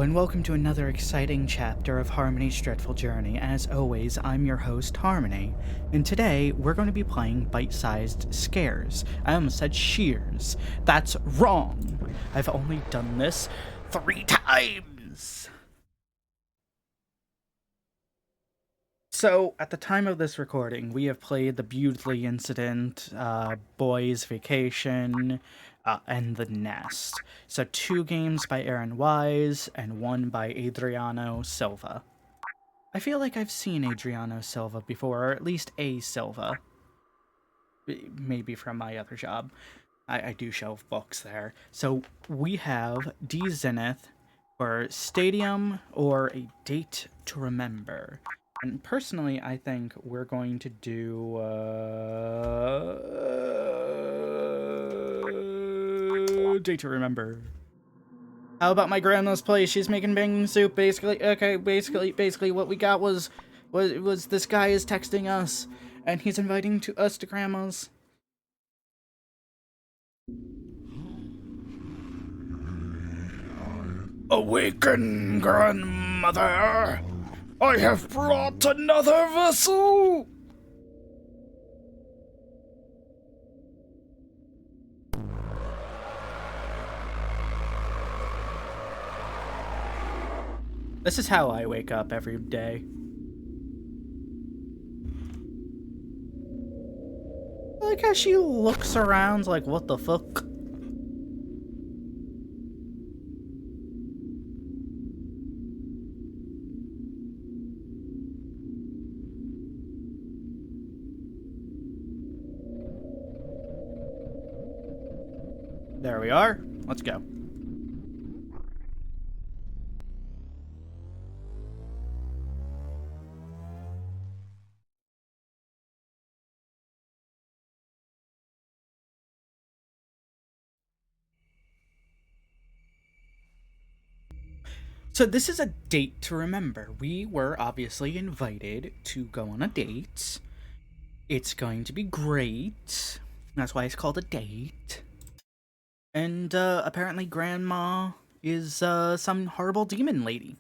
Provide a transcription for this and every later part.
and welcome to another exciting chapter of Harmony's Dreadful Journey. As always, I'm your host, Harmony, and today we're going to be playing bite-sized scares. I almost said shears. That's wrong! I've only done this 3 times! So, at the time of this recording, we have played the Bewdley Incident, Boys Vacation, and The Nest. So 2 games by Aaron Wise, and 1 by Adriano Silva. I feel like I've seen Adriano Silva before, or at least a Silva. Maybe from my other job. I do shelve books there. So we have D Zenith for Stadium or A Date to Remember. And personally, I think we're going to do Date to Remember. How about my grandma's place? She's making bang soup, basically. Okay, basically what we got was this guy is texting us, and he's inviting us to grandma's. Awaken, grandmother! I have brought another vessel! This is how I wake up every day. I like how she looks around like, what the fuck? There we are. Let's go. So this is a date to remember. We were obviously invited to go on a date. It's going to be great. That's why it's called a date. And apparently Grandma is some horrible demon lady.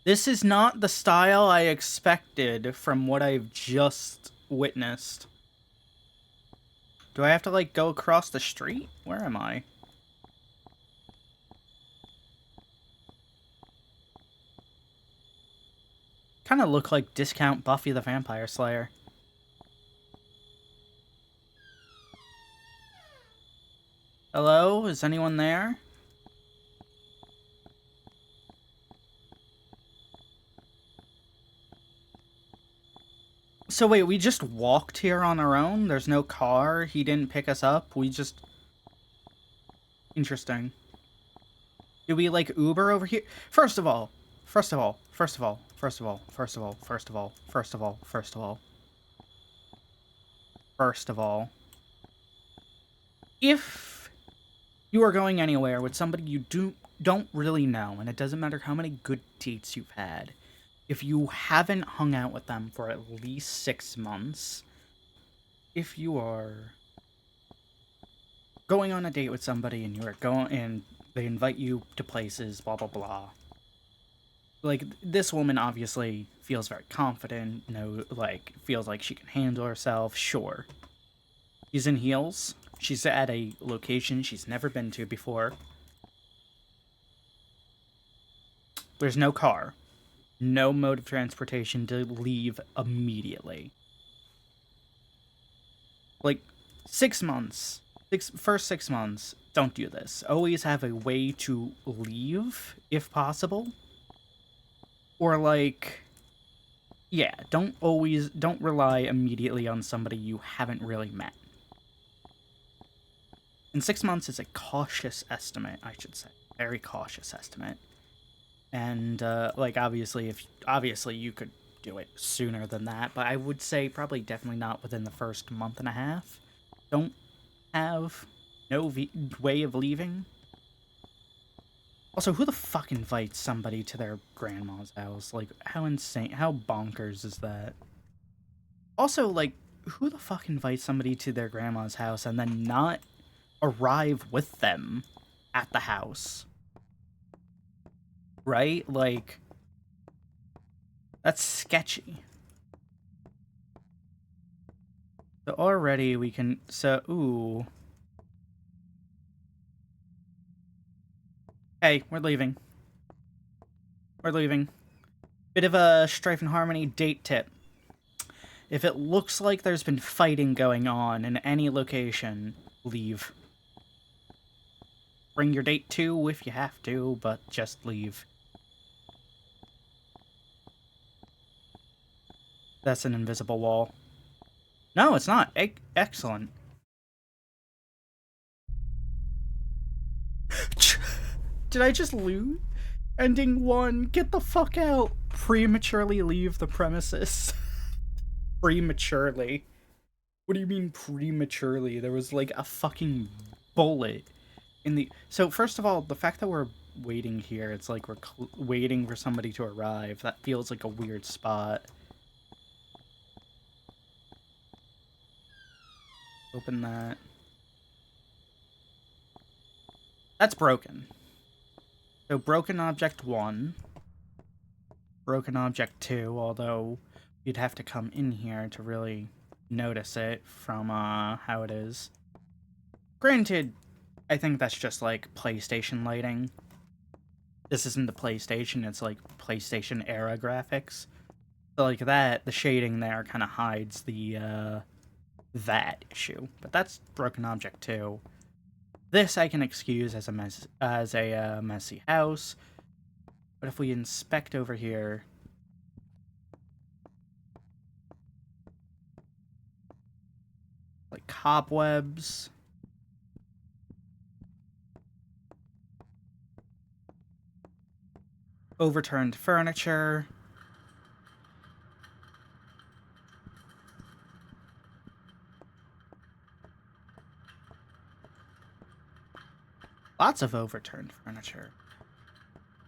This is not the style I expected from what I've just witnessed. Do I have to, like, go across the street? Where am I? Kind of look like discount Buffy the Vampire Slayer. Hello? Is anyone there? So wait, we just walked here on our own? There's no car? He didn't pick us up? We just... Interesting. Did we, like, Uber over here? First of all, if you are going anywhere with somebody you don't really know, and it doesn't matter how many good dates you've had, if you haven't hung out with them for at least 6 months, if you are going on a date with somebody and they invite you to places, blah blah blah. Like, this woman obviously feels very confident, feels like she can handle herself, sure. She's in heels. She's at a location she's never been to before. There's no car. No mode of transportation to leave immediately. Like, 6 months. First 6 months, don't do this. Always have a way to leave, if possible. Or, like... Yeah, don't rely immediately on somebody you haven't really met. And 6 months is a cautious estimate, I should say. Very cautious estimate. And, obviously you could do it sooner than that, but I would say probably definitely not within the first month and a half. Don't have no way of leaving. Also, who the fuck invites somebody to their grandma's house? Like, how insane, how bonkers is that? Also, like, who the fuck invites somebody to their grandma's house and then not arrive with them? at the house. Right? Like, that's sketchy. So already we can... So, ooh. Hey, we're leaving. We're leaving. Bit of a Strife and Harmony date tip. If it looks like there's been fighting going on in any location, leave. Bring your date too if you have to, but just leave. That's an invisible wall. No, it's not. Excellent. Did I just lose? Ending 1. Get the fuck out. Prematurely leave the premises. Prematurely. What do you mean prematurely? There was like a fucking bullet in the... So first of all, the fact that we're waiting here, it's like we're waiting for somebody to arrive. That feels like a weird spot. Open that. That's broken. So broken object 1. Broken object 2, although you'd have to come in here to really notice it from how it is. Granted, I think that's just like PlayStation lighting. This isn't the PlayStation, it's like PlayStation era graphics. So like that, the shading there kind of hides the that issue. But that's broken object 2. This I can excuse as a messy house. But if we inspect over here, like cobwebs, overturned furniture, lots of overturned furniture,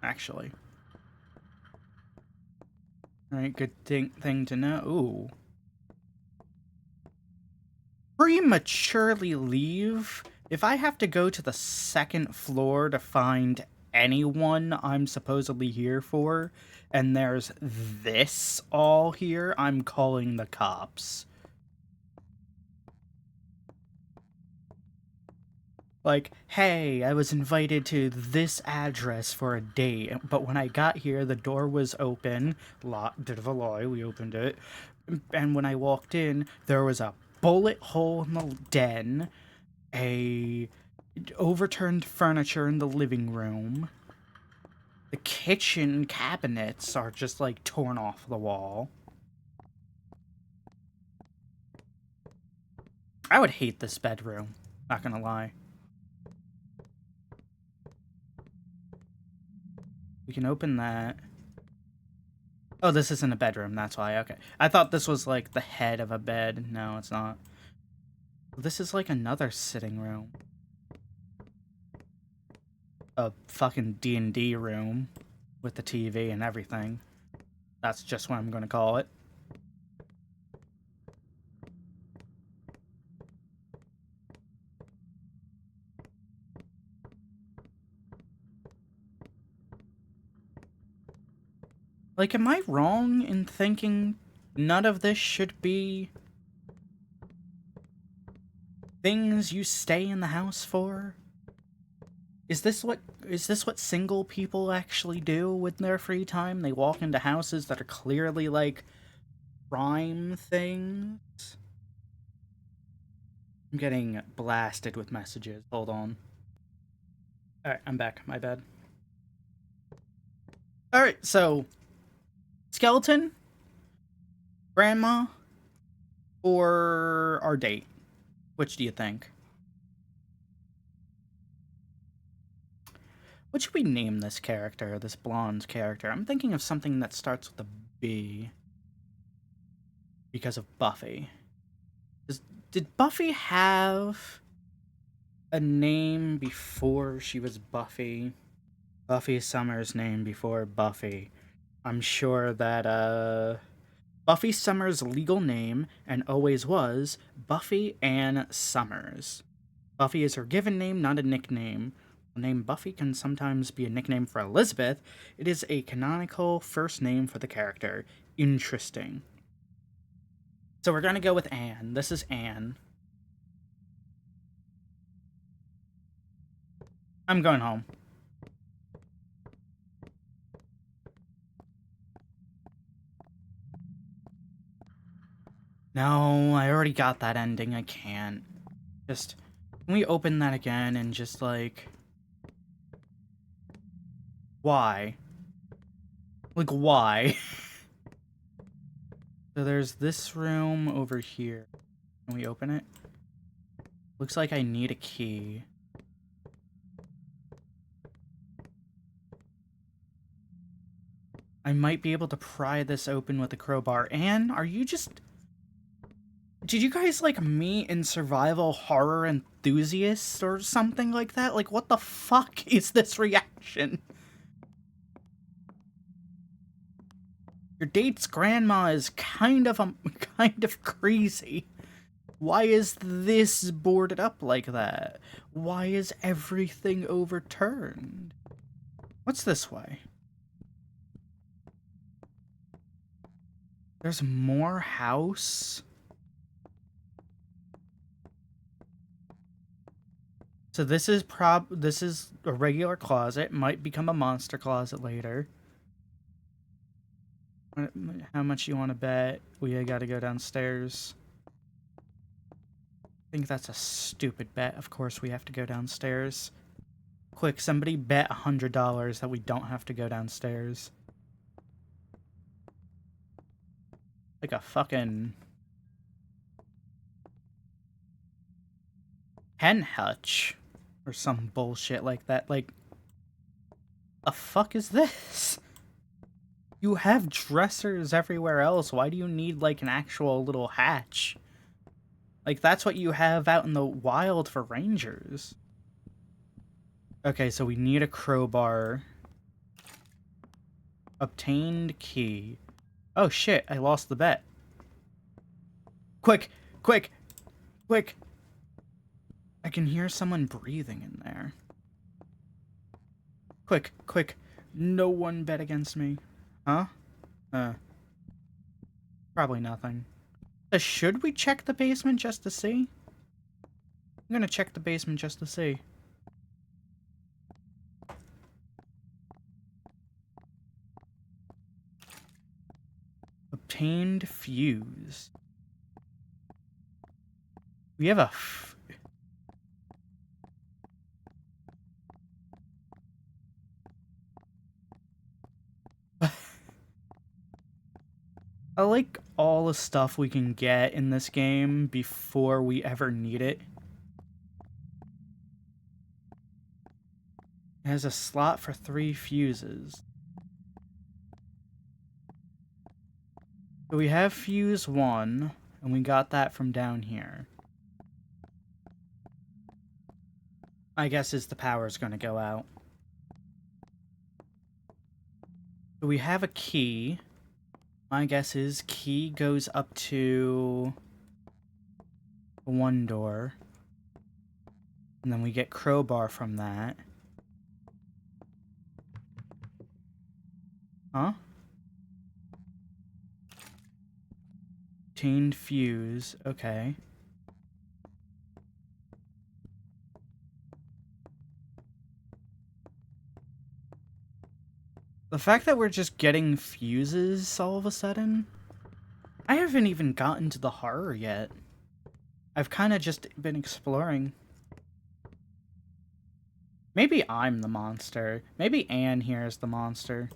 actually. Alright, good thing to know. Ooh. Prematurely leave? If I have to go to the 2nd floor to find anyone I'm supposedly here for, and there's this all here, I'm calling the cops. Like, hey, I was invited to this address for a date, but when I got here, the door was open. Bit of a lie, we opened it. And when I walked in, there was a bullet hole in the den, a overturned furniture in the living room. The kitchen cabinets are just, like, torn off the wall. I would hate this bedroom, not gonna lie. We can open that. Oh, this isn't a bedroom, that's why, okay. I thought this was, like, the head of a bed. No, it's not. This is, like, another sitting room. A fucking D&D room with the TV and everything. That's just what I'm gonna call it. Like, am I wrong in thinking none of this should be things you stay in the house for? Is this what single people actually do with their free time? They walk into houses that are clearly like crime things? I'm getting blasted with messages. Hold on. Alright, I'm back. My bad. Alright, so skeleton, grandma, or our date? Which do you think? What should we name this character, this blonde character? I'm thinking of something that starts with a B. Because of Buffy. Did Buffy have a name before she was Buffy? Buffy Summers' name before Buffy. I'm sure that, Buffy Summers' legal name, and always was, Buffy Ann Summers. Buffy is her given name, not a nickname. The name Buffy can sometimes be a nickname for Elizabeth. It is a canonical first name for the character. Interesting. So we're gonna go with Anne. This is Anne. I'm going home. No, I already got that ending. I can't. Just, can we open that again and just, like... Why? Like, why? So there's this room over here. Can we open it? Looks like I need a key. I might be able to pry this open with a crowbar. Anne, are you just... Did you guys, like, meet in survival horror enthusiasts or something like that? Like, what the fuck is this reaction? Your date's grandma is kind of crazy. Why is this boarded up like that? Why is everything overturned? What's this way? There's more house? So this is a regular closet. Might become a monster closet later. How much you want to bet? We gotta go downstairs. I think that's a stupid bet. Of course we have to go downstairs. Quick, somebody bet $100 that we don't have to go downstairs. Like a fucking... hen hutch. Or some bullshit like that. Like... the fuck is this? You have dressers everywhere else. Why do you need, like, an actual little hatch? Like, that's what you have out in the wild for rangers. Okay, so we need a crowbar. Obtained key. Oh shit, I lost the bet. Quick! Quick! Quick! I can hear someone breathing in there. Quick! Quick! No one bet against me. Huh? Probably nothing. Should we check the basement just to see? I'm gonna check the basement just to see. Obtained fuse. We have a I like all the stuff we can get in this game before we ever need it. It has a slot for 3 fuses. So we have fuse 1, and we got that from down here. My guess is the power's gonna go out. So we have a key. My guess is key goes up to 1 door. And then we get crowbar from that. Huh? Obtained fuse. Okay. The fact that we're just getting fuses all of a sudden... I haven't even gotten to the horror yet. I've kind of just been exploring. Maybe I'm the monster. Maybe Anne here is the monster.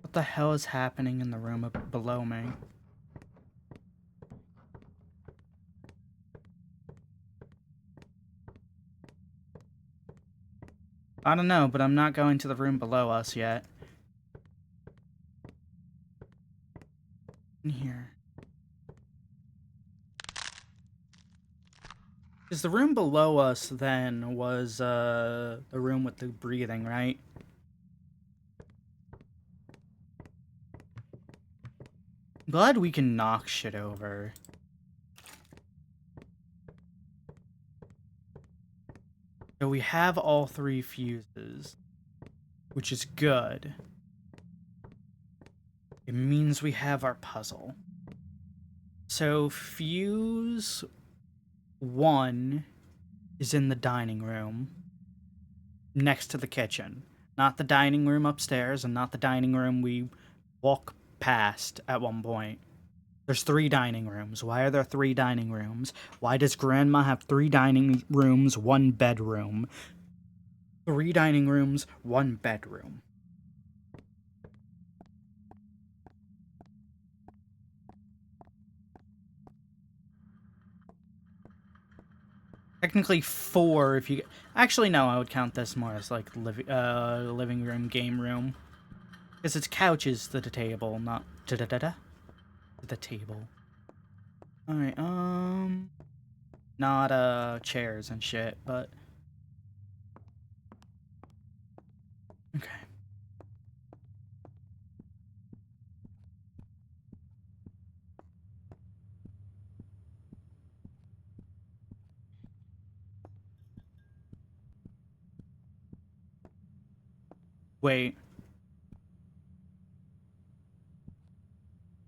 What the hell is happening in the room below me? I don't know, but I'm not going to the room below us yet. Because the room below us then was the room with the breathing, right? Glad we can knock shit over. So we have all 3 fuses, which is good. It means we have our puzzle. So fuse 1 is in the dining room next to the kitchen. Not the dining room upstairs and not the dining room we walk past at one point. There's 3 dining rooms. Why are there 3 dining rooms? Why does Grandma have 3 dining rooms, 1 bedroom? 3 dining rooms, 1 bedroom. Technically 4 if you... Actually, no, I would count this more as like living room, game room. Because it's couches to the table, not to the table. Alright, not chairs and shit, but okay. Wait.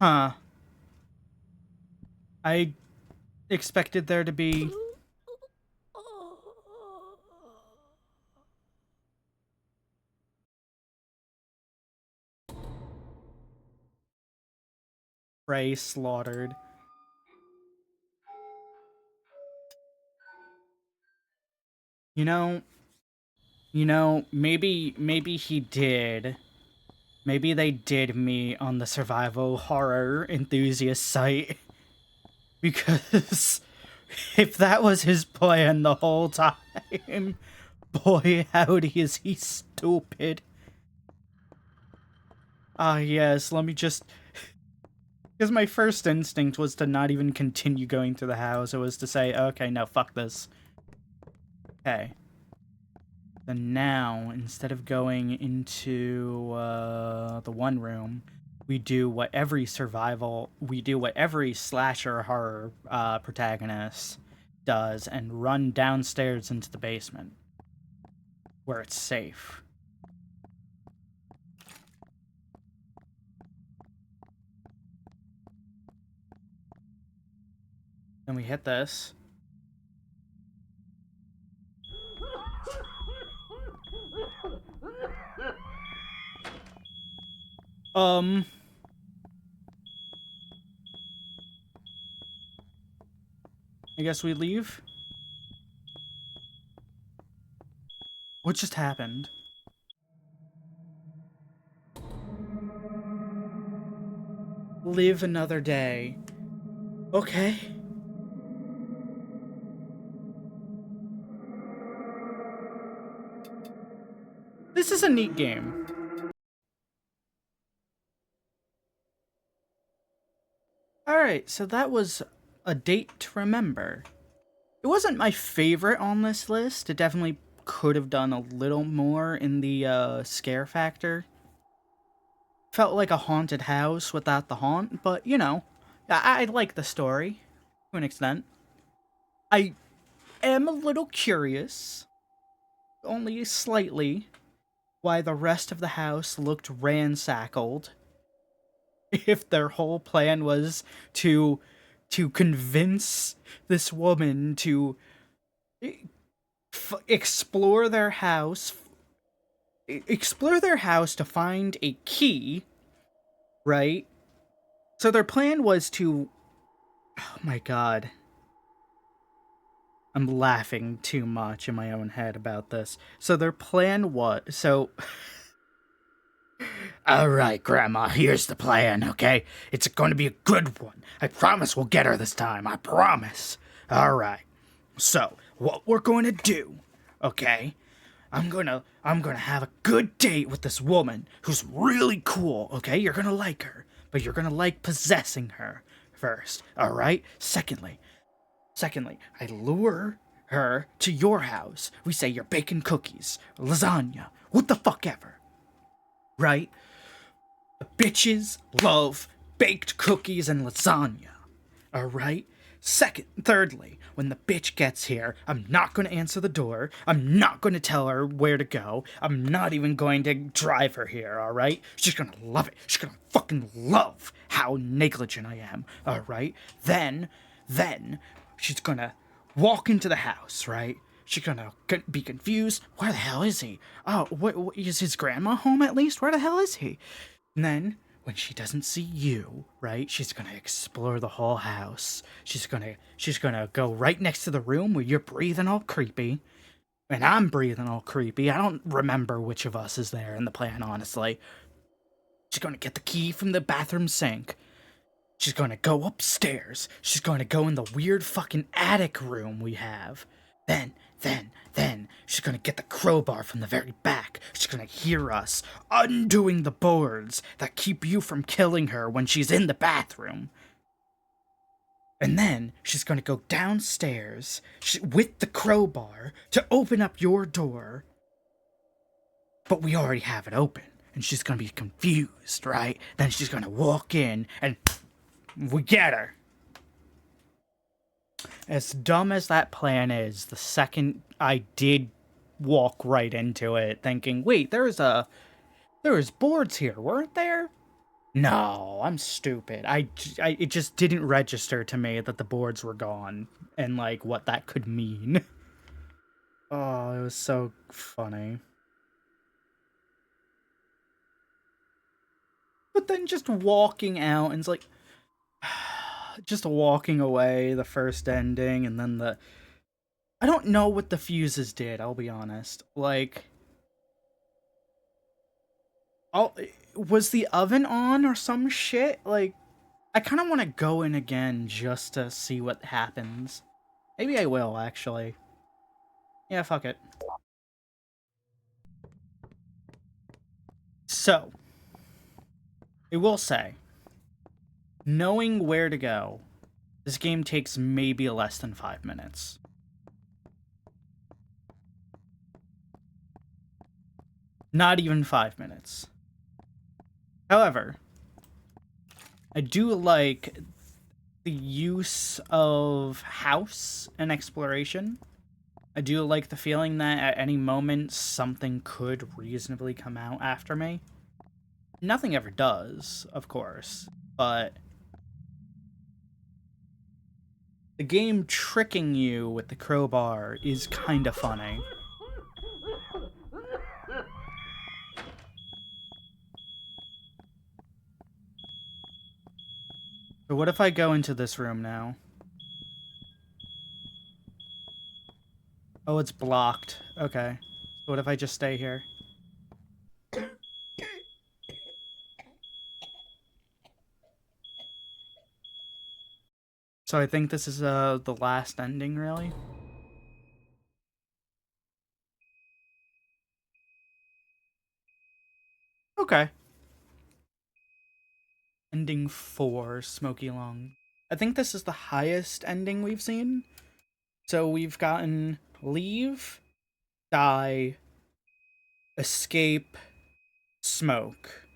Huh. I expected there to be... prey slaughtered. You know, maybe he did. Maybe they did meet on the survival horror enthusiast site. Because if that was his plan the whole time, boy howdy is he stupid. Ah yes, let me just... Because my first instinct was to not even continue going through the house. It was to say, okay, no, fuck this. Okay. Then now, instead of going into the one room, we do what every slasher horror protagonist does and run downstairs into the basement where it's safe. Then we hit this. I guess we leave? What just happened? Live another day. Okay. This is a neat game. Alright, so that was A Date to Remember. It wasn't my favorite on this list. It definitely could have done a little more in the scare factor. Felt like a haunted house without the haunt, but you know, I like the story to an extent. I am a little curious, only slightly, why the rest of the house looked ransackled. If their whole plan was to convince this woman to explore their house, to find a key, right? So their plan was to... Oh my god. I'm laughing too much in my own head about this. So their plan was... So... Alright, Grandma, here's the plan, okay? It's going to be a good one. I promise we'll get her this time. I promise. Alright. So, what we're going to do, okay? I'm gonna have a good date with this woman who's really cool, okay? You're gonna like her, but you're gonna like possessing her first, alright? Secondly, I lure her to your house. We say you're baking cookies, lasagna, what the fuck ever. Right? The bitches love baked cookies and lasagna. Alright? Thirdly, when the bitch gets here, I'm not going to answer the door. I'm not going to tell her where to go. I'm not even going to drive her here, alright? She's going to love it. She's going to fucking love how negligent I am, alright? Then, she's going to walk into the house, right? She's going to be confused. Where the hell is he? Oh, what, is his grandma home at least? Where the hell is he? And then, when she doesn't see you, right, she's gonna explore the whole house. She's gonna go right next to the room where you're breathing all creepy, and I'm breathing all creepy. I don't remember which of us is there in the plan, honestly. She's gonna get the key from the bathroom sink. She's gonna go upstairs. She's gonna go in the weird fucking attic room we have. Then, she's gonna get the crowbar from the very back. She's gonna hear us undoing the boards that keep you from killing her when she's in the bathroom. And then she's gonna go downstairs with the crowbar to open up your door. But we already have it open. And she's gonna be confused, right? Then she's gonna walk in and we get her. As dumb as that plan is, the second I did walk right into it, thinking, wait, there was boards here, weren't there? No, I'm stupid. It just didn't register to me that the boards were gone and like what that could mean. Oh, it was so funny. But then just walking out and it's like just walking away, the first ending, and then I don't know what the fuses did, I'll be honest. Like, was the oven on or some shit? Like, I kind of want to go in again just to see what happens. Maybe I will, actually. Yeah, fuck it. So, I will say, knowing where to go, this game takes maybe less than 5 minutes. Not even 5 minutes. However, I do like the use of house and exploration. I do like the feeling that at any moment something could reasonably come out after me. Nothing ever does, of course, but the game tricking you with the crowbar is kind of funny. So what if I go into this room now? Oh, it's blocked. Okay. So what if I just stay here? So I think this is the last ending, really? Okay. Ending 4, Smoky Lung. I think this is the highest ending we've seen. So we've gotten leave, die, escape, smoke.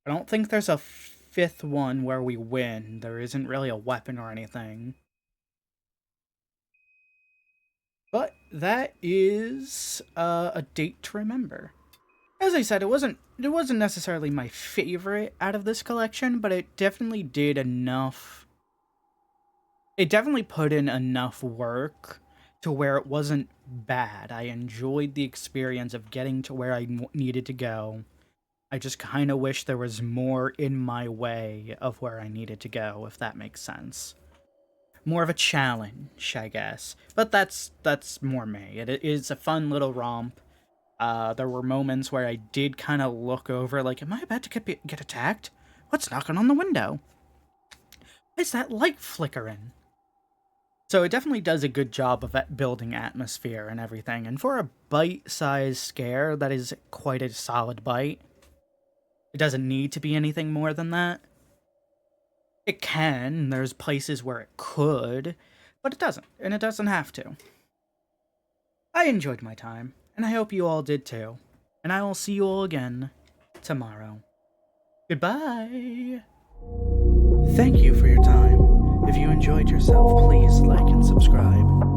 I don't think there's a fifth one where we win. There isn't really a weapon or anything. But that is a date to remember. As I said, it wasn't necessarily my favorite out of this collection, but it definitely did enough. It definitely put in enough work to where it wasn't bad. I enjoyed the experience of getting to where I needed to go. I just kind of wish there was more in my way of where I needed to go, if that makes sense. More of a challenge, I guess. But that's more me. It is a fun little romp. There were moments where I did kind of look over, like, am I about to get attacked? What's knocking on the window? Why is that light flickering? So it definitely does a good job of building atmosphere and everything. And for a bite-sized scare, that is quite a solid bite. It doesn't need to be anything more than that. It can, there's places where it could, but it doesn't, and it doesn't have to. I enjoyed my time, and I hope you all did too. And I will see you all again tomorrow. Goodbye! Thank you for your time. If you enjoyed yourself, please like and subscribe.